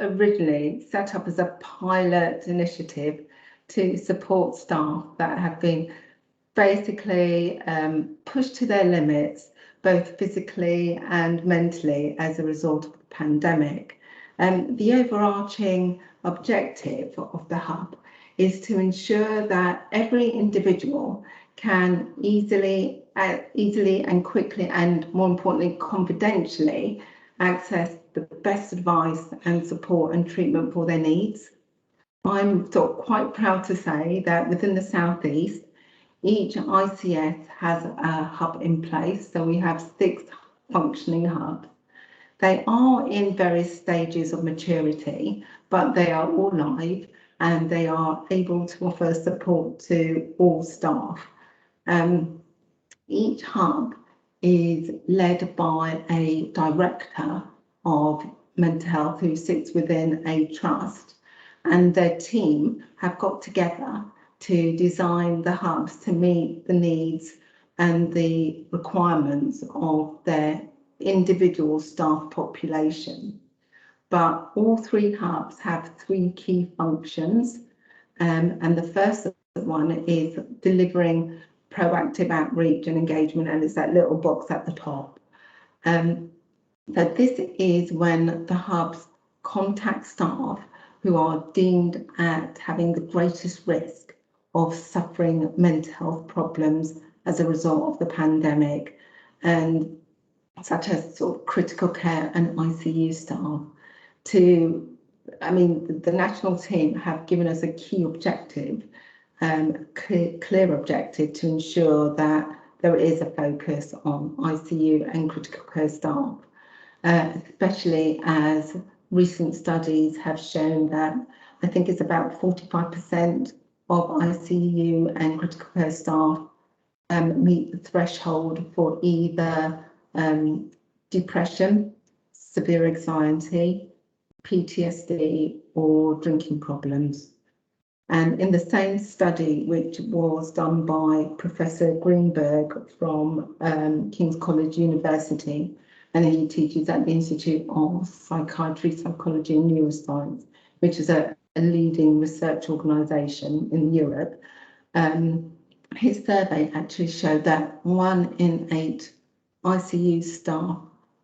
originally set up as a pilot initiative to support staff that have been basically pushed to their limits, both physically and mentally, as a result of the pandemic. The overarching objective of the hub is to ensure that every individual can easily and quickly, and more importantly, confidentially access the best advice and support and treatment for their needs. I'm quite proud to say that within the South East, each ICS has a hub in place. So we have 6 functioning hubs. They are in various stages of maturity, but they are all live and they are able to offer support to all staff. Each hub is led by a director of mental health who sits within a trust, and their team have got together to design the hubs to meet the needs and the requirements of their individual staff population. But all 3 hubs have 3 key functions, and the first one is delivering proactive outreach and engagement, and it's that little box at the top. So this is when the hubs contact staff who are deemed at having the greatest risk of suffering mental health problems as a result of the pandemic, and such as critical care and ICU staff. The national team have given us a key objective, clear objective, to ensure that there is a focus on ICU and critical care staff, especially as recent studies have shown that I think it's about 45% of ICU and critical care staff meet the threshold for either depression, severe anxiety, PTSD, or drinking problems. And in the same study, which was done by Professor Greenberg from King's College University, and he teaches at the Institute of Psychiatry, Psychology and Neuroscience, which is a leading research organisation in Europe. His survey actually showed that 1 in 8 ICU staff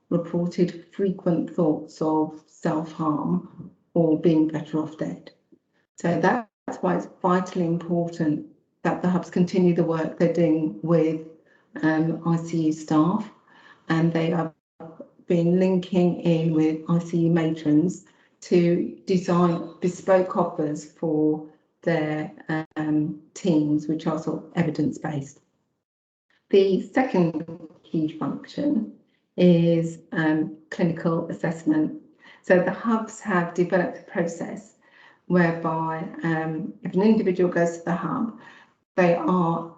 reported frequent thoughts of self-harm or being better off dead. So that's why it's vitally important that the hubs continue the work they're doing with ICU staff, and they are been linking in with ICU matrons to design bespoke offers for their teams, which are evidence-based. The second key function is clinical assessment. So the hubs have developed a process whereby if an individual goes to the hub, they are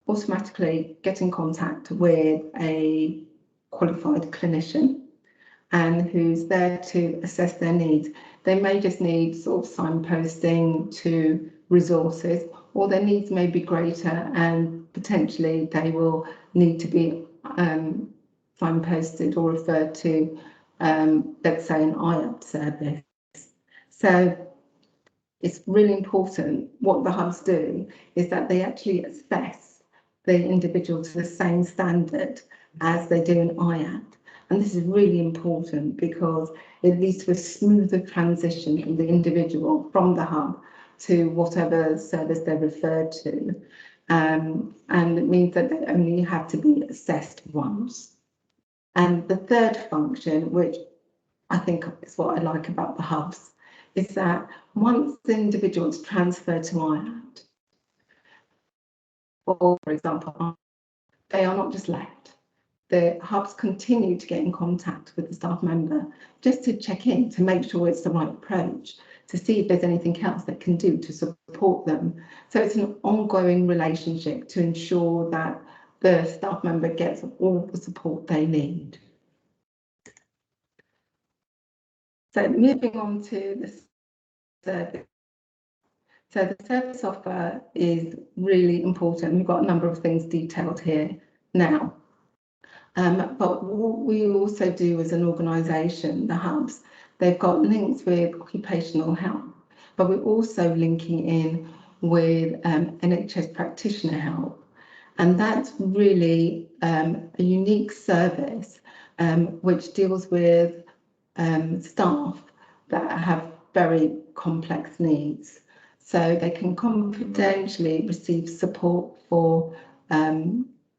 automatically get in contact with a qualified clinician and who's there to assess their needs. They may just need signposting to resources, or their needs may be greater and potentially they will need to be signposted or referred to, let's say, an IUP service. So it's really important. What the hubs do is that they actually assess the individual to the same standard as they do an IAP. And this is really important because it leads to a smoother transition of the individual from the hub to whatever service they're referred to. And it means that they only have to be assessed once. And the third function, which I think is what I like about the hubs, is that once the individual is transferred to IAP, or for example, they are not just left. The hubs continue to get in contact with the staff member just to check in, to make sure it's the right approach, to see if there's anything else that can do to support them. So it's an ongoing relationship to ensure that the staff member gets all the support they need. So moving on to the service. So the service offer is really important. We've got a number of things detailed here now. But what we also do as an organisation, the hubs, they've got links with occupational health, but we're also linking in with NHS practitioner help. And that's really a unique service which deals with staff that have very complex needs. So they can confidentially receive support for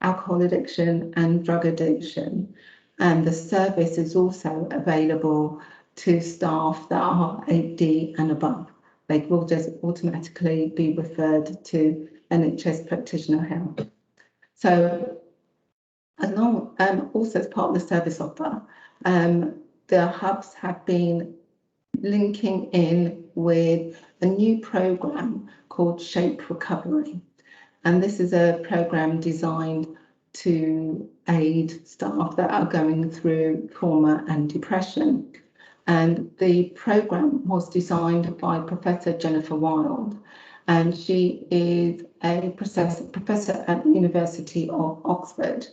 alcohol addiction and drug addiction. And the service is also available to staff that are 8D and above. They will just automatically be referred to NHS practitioner help. So also as part of the service offer, the hubs have been linking in with a new programme called Shape Recovery. And this is a programme designed to aid staff that are going through trauma and depression. And the programme was designed by Professor Jennifer Wild, and she is a professor at the University of Oxford.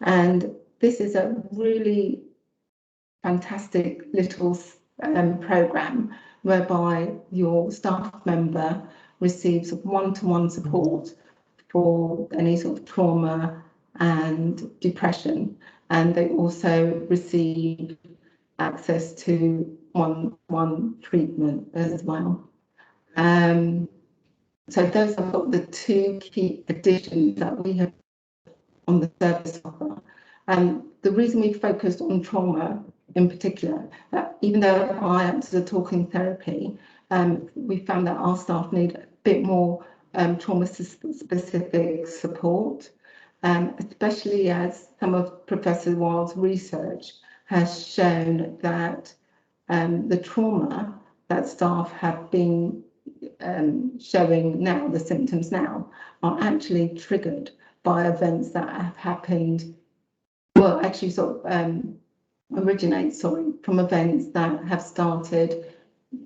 And this is a really fantastic little programme whereby your staff member receives one-to-one support for any sort of trauma and depression, and they also receive access to one-to-one treatment as well. So those are the two key additions that we have on the service offer. The reason we focused on trauma in particular, even though I am to the talking therapy, we found that our staff need a bit more trauma-specific support, especially as some of Professor Wild's research has shown that the trauma that staff have been showing now, the symptoms now, are actually triggered by events that have happened, well, actually sort of originate, from events that have started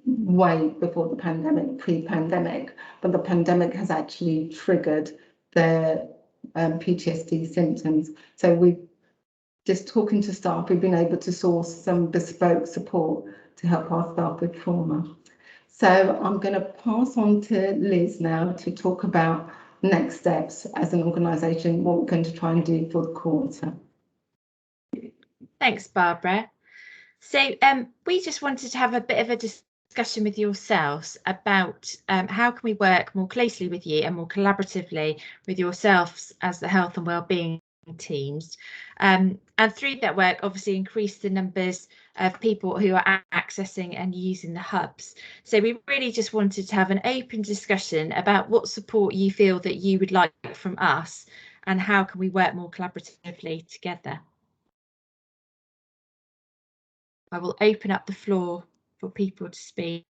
way before the pandemic, pre-pandemic, but the pandemic has actually triggered their PTSD symptoms. So we've just talking to staff, we've been able to source some bespoke support to help our staff with trauma. So I'm going to pass on to Liz now to talk about next steps as an organisation, what we're going to try and do for the quarter. Thanks, Barbara. So we just wanted to have a bit of a discussion with yourselves about how can we work more closely with you and more collaboratively with yourselves as the health and wellbeing teams, and through that work obviously increase the numbers of people who are accessing and using the hubs. So we really just wanted to have an open discussion about what support you feel that you would like from us and how can we work more collaboratively together. I will open up the floor for people to speak.